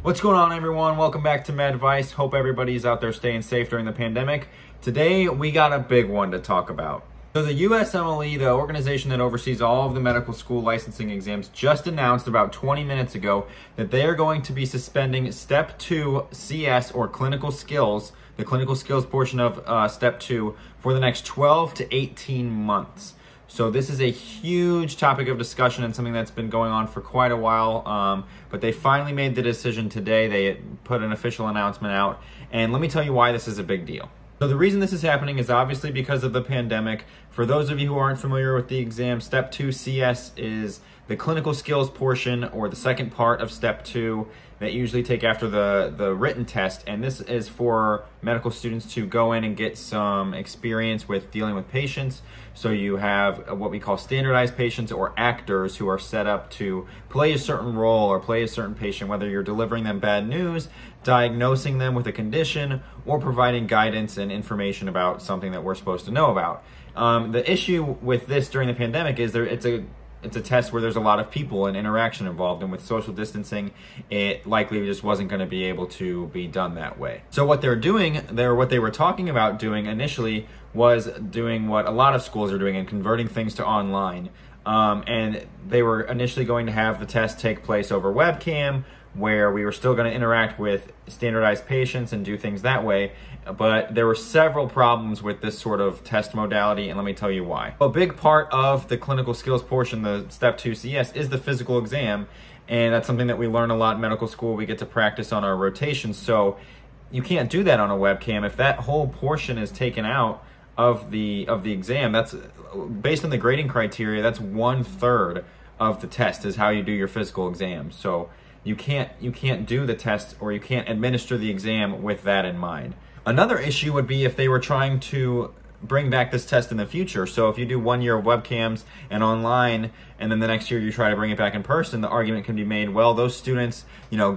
What's going on, everyone? Welcome back to Med Advice. Hope everybody's out there staying safe during the pandemic. Today, we got a big one to talk about. So the USMLE, the organization that oversees all of the medical school licensing exams, just announced about 20 minutes ago that they are going to be suspending Step 2 CS, or clinical skills, the clinical skills portion of Step 2, for the next 12 to 18 months. So this is a huge topic of discussion and something that's been going on for quite a while, but they finally made the decision today. They put an official announcement out, and let me tell you why this is a big deal. So the reason this is happening is obviously because of the pandemic. For those of you who aren't familiar with the exam, Step 2 CS is the clinical skills portion, or the second part of Step 2 that you usually take after the written test, and this is for medical students to go in and get some experience with dealing with patients. So you have what we call standardized patients, or actors, who are set up to play a certain role or play a certain patient, whether you're delivering them bad news, diagnosing them with a condition, or providing guidance and information about something that we're supposed to know about. The issue with this during the pandemic is it's a test where there's a lot of people and interaction involved, and with social distancing, it likely just wasn't going to be able to be done that way. So what they're doing, what they were talking about doing initially, was doing what a lot of schools are doing and converting things to online. And they were initially going to have the test take place over webcam, where we were still going to interact with standardized patients and do things that way. But there were several problems with this sort of test modality, and let me tell you why. A big part of the clinical skills portion, the Step 2 CS, is the physical exam, and that's something that we learn a lot in medical school. We get to practice on our rotations, so you can't do that on a webcam. If that whole portion is taken out of the exam, that's based on the grading criteria, that's 1/3 of the test is how you do your physical exam. So you can't do the test, or you can't administer the exam with that in mind. Another issue would be if they were trying to bring back this test in the future. So if you do 1 year of webcams and online, and then the next year you try to bring it back in person, the argument can be made, well, those students,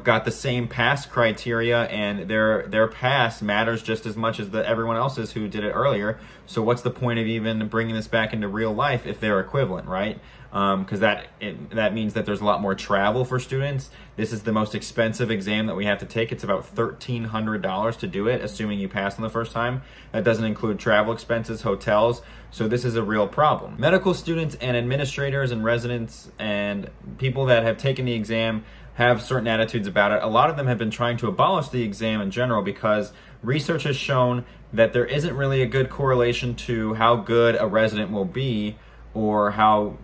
got the same pass criteria, and their pass matters just as much as everyone else's who did it earlier. So what's the point of even bringing this back into real life if they're equivalent, right? Because that means that there's a lot more travel for students. This is the most expensive exam that we have to take. It's about $1,300 to do it, assuming you pass on the first time. That doesn't include travel expenses, hotels, so this is a real problem. Medical students and administrators and residents and people that have taken the exam have certain attitudes about it. A lot of them have been trying to abolish the exam in general because research has shown that there isn't really a good correlation to how good a resident will be, or how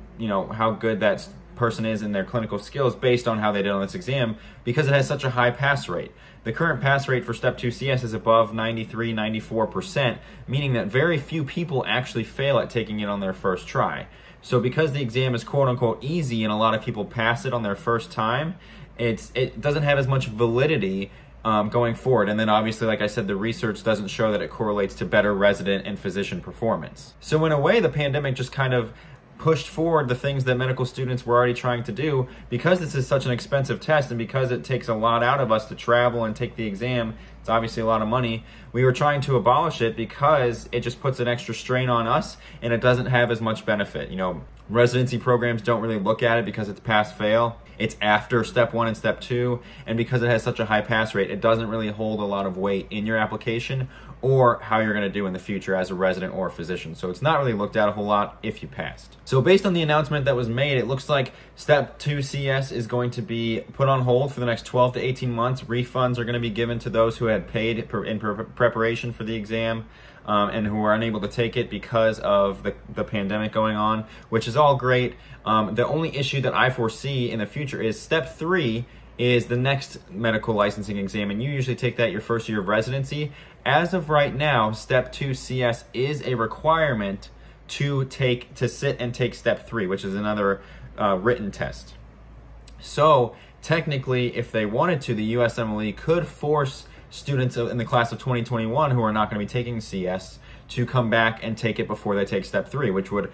good that person is in their clinical skills based on how they did on this exam, because it has such a high pass rate. The current pass rate for Step 2 CS is above 93-94%, meaning that very few people actually fail at taking it on their first try. So because the exam is quote-unquote easy and a lot of people pass it on their first time, it doesn't have as much validity going forward. And then obviously, like I said, the research doesn't show that it correlates to better resident and physician performance. So in a way, the pandemic just kind of pushed forward the things that medical students were already trying to do. Because this is such an expensive test, and because it takes a lot out of us to travel and take the exam, it's obviously a lot of money, we were trying to abolish it because it just puts an extra strain on us, and it doesn't have as much benefit. Residency programs don't really look at it because it's pass-fail. It's after Step 1 and Step 2, and because it has such a high pass rate, it doesn't really hold a lot of weight in your application or how you're going to do in the future as a resident or a physician. So it's not really looked at a whole lot if you passed. So based on the announcement that was made, it looks like Step 2 CS is going to be put on hold for the next 12 to 18 months. Refunds are going to be given to those who had paid in preparation for the exam, and who were unable to take it because of the pandemic going on, which is all great. The only issue that I foresee in the future is Step 3 is the next medical licensing exam, and you usually take that your first year of residency. As of right now, Step 2 CS is a requirement to sit and take Step 3, which is another written test. So technically, if they wanted to, the USMLE could force students in the class of 2021 who are not going to be taking CS to come back and take it before they take Step 3, which would,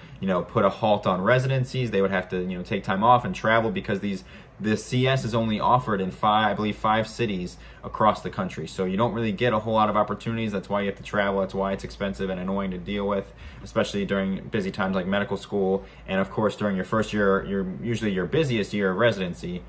put a halt on residencies. They would have to, take time off and travel, because the CS is only offered in I believe 5 cities across the country. So you don't really get a whole lot of opportunities. That's why you have to travel. That's why it's expensive and annoying to deal with, especially during busy times like medical school. And of course, during your first year, usually your busiest year of residency.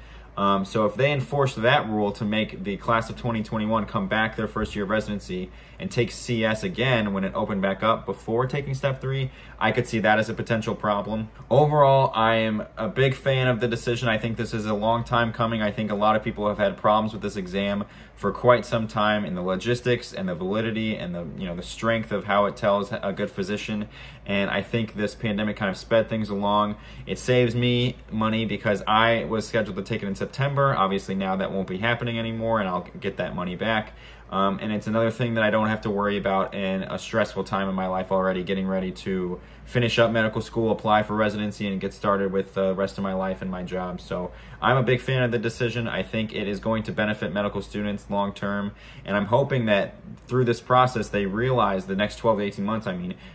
So if they enforce that rule to make the class of 2021 come back their first year of residency and take CS again when it opened back up before taking step 3, I could see that as a potential problem. Overall, I am a big fan of the decision. I think this is a long time coming. I think a lot of people have had problems with this exam for quite some time in the logistics and the validity and the strength of how it tells a good physician. And I think this pandemic kind of sped things along. It saves me money because I was scheduled to take it in September. Obviously now that won't be happening anymore, and I'll get that money back. And it's another thing that I don't have to worry about in a stressful time in my life already, getting ready to finish up medical school, apply for residency, and get started with the rest of my life and my job. So I'm a big fan of the decision. I think it is going to benefit medical students long term, and I'm hoping that through this process they realize, the next 12 to 18 months,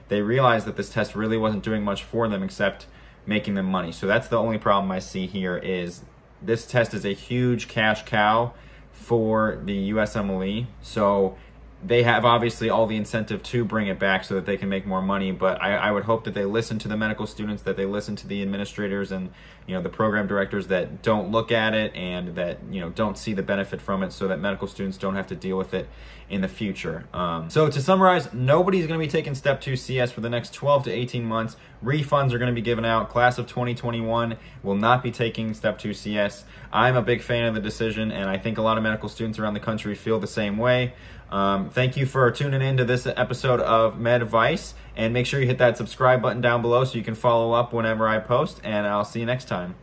they realize that this test really wasn't doing much for them except making them money. So that's the only problem I see here, is this test is a huge cash cow for the USMLE. So they have obviously all the incentive to bring it back so that they can make more money, but I would hope that they listen to the medical students, that they listen to the administrators and the program directors that don't look at it and that don't see the benefit from it, so that medical students don't have to deal with it in the future. So to summarize, nobody's going to be taking step 2 CS for the next 12 to 18 months. Refunds are going to be given out. Class of 2021 will not be taking step 2 CS. I'm a big fan of the decision, and I think a lot of medical students around the country feel the same way. Thank you for tuning in to this episode of Med Advice, and make sure you hit that subscribe button down below so you can follow up whenever I post, and I'll see you next time.